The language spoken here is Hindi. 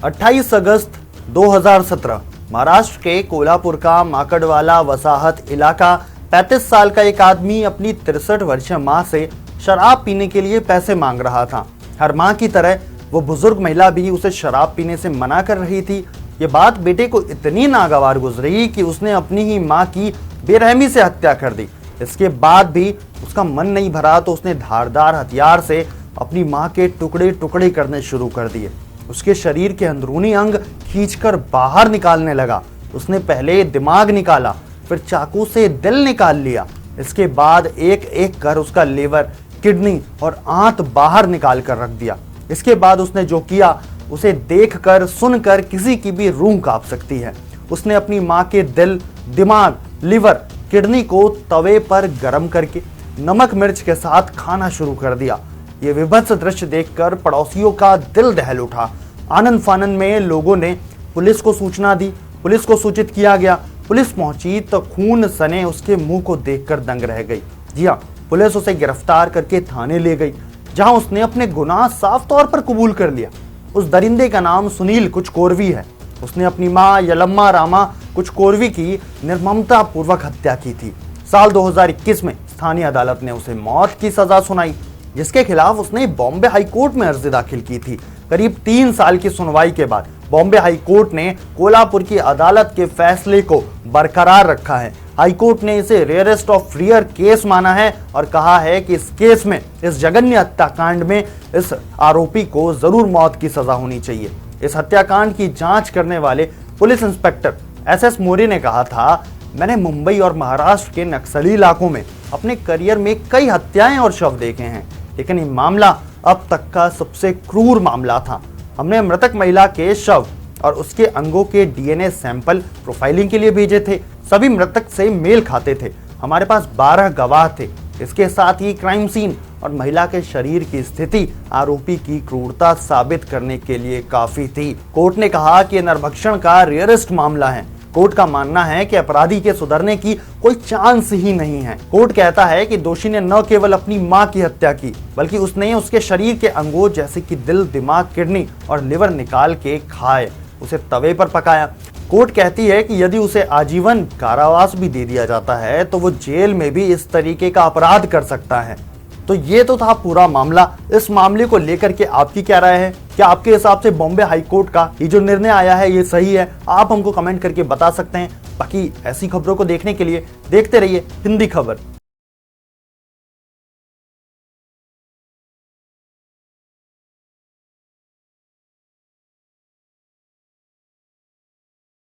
28 अगस्त 2017 महाराष्ट्र के कोल्हापुर का माकड़वाला वसाहत इलाका 35 साल का एक आदमी अपनी 63 वर्षीय मां से शराब पीने के लिए पैसे मांग रहा था। हर मां की तरह वो बुजुर्ग महिला भी उसे शराब पीने से मना कर रही थी। ये बात बेटे को इतनी नागवार गुजरी कि उसने अपनी ही मां की बेरहमी से हत्या कर दी। इसके बाद भी उसका मन नहीं भरा तो उसने धारदार हथियार से अपनी मां के टुकड़े टुकड़े करने शुरू कर दिए। उसके शरीर के अंदरूनी अंग खींचकर बाहर निकालने लगा। उसने पहले दिमाग निकाला, फिर चाकू से दिल निकाल लिया। इसके बाद एक एक कर उसका लीवर, किडनी और आंत बाहर निकाल कर रख दिया। इसके बाद उसने जो किया उसे देखकर सुनकर किसी की भी रूह कांप सकती है। उसने अपनी मां के दिल, दिमाग, लीवर, किडनी को तवे पर गर्म करके नमक मिर्च के साथ खाना शुरू कर दिया। ये विभत्स दृश्य देखकर पड़ोसियों का दिल दहल उठा। आनंद फानन में लोगों ने पुलिस को सूचना दी। पुलिस को सूचित किया गया। पुलिस पहुंची तो खून सने उसके मुंह को देखकर दंग रह गई। जी हाँ, पुलिस उसे गिरफ्तार करके थाने ले गई, जहां उसने अपने गुनाह साफ तौर पर कबूल कर लिया। उस दरिंदे का नाम सुनील कुचकोर्वी है। उसने अपनी मां यलम्मा रामा कुचकोर्वी की निर्ममता पूर्वक हत्या की थी। साल 2021 में स्थानीय अदालत ने उसे मौत की सजा सुनाई, जिसके खिलाफ उसने बॉम्बे हाई कोर्ट में अर्जी दाखिल की थी। करीब 3 साल की सुनवाई के बाद बॉम्बे हाई कोर्ट ने कोल्हापुर की अदालत के फैसले को बरकरार रखा है। हाई कोर्ट ने इसे रेयरेस्ट ऑफ रेयर केस माना है और कहा है कि इस केस में, इस जघन्य हत्याकांड में इस आरोपी को जरूर मौत की सजा होनी चाहिए। इस हत्याकांड की जांच करने वाले पुलिस इंस्पेक्टर SS मोरे ने कहा था, मैंने मुंबई और महाराष्ट्र के नक्सली इलाकों में अपने करियर में कई हत्याएं और शव देखे हैं, लेकिन ये मामला अब तक का सबसे क्रूर मामला था। हमने मृतक महिला के शव और उसके अंगों के DNA सैंपल प्रोफाइलिंग के लिए भेजे थे। सभी मृतक से मेल खाते थे। हमारे पास 12 गवाह थे। इसके साथ ही क्राइम सीन और महिला के शरीर की स्थिति आरोपी की क्रूरता साबित करने के लिए काफी थी। कोर्ट ने कहा कि नरभक्षण का रेयरेस्ट मामला है। कोर्ट का मानना है कि अपराधी के सुधरने की कोई चांस ही नहीं है। कोर्ट कहता है कि दोषी ने न केवल अपनी मां की हत्या की, बल्कि उसने उसके शरीर के अंगों जैसे कि दिल, दिमाग, किडनी और लिवर निकाल के खाए, उसे तवे पर पकाया। कोर्ट कहती है कि यदि उसे आजीवन कारावास भी दे दिया जाता है तो वो जेल में भी इस तरीके का अपराध कर सकता है। तो ये तो था पूरा मामला। इस मामले को लेकर के आपकी क्या राय है? क्या आपके हिसाब से बॉम्बे हाई कोर्ट का ये जो निर्णय आया है ये सही है? आप हमको कमेंट करके बता सकते हैं। बाकी ऐसी खबरों को देखने के लिए देखते रहिए हिंदी खबर।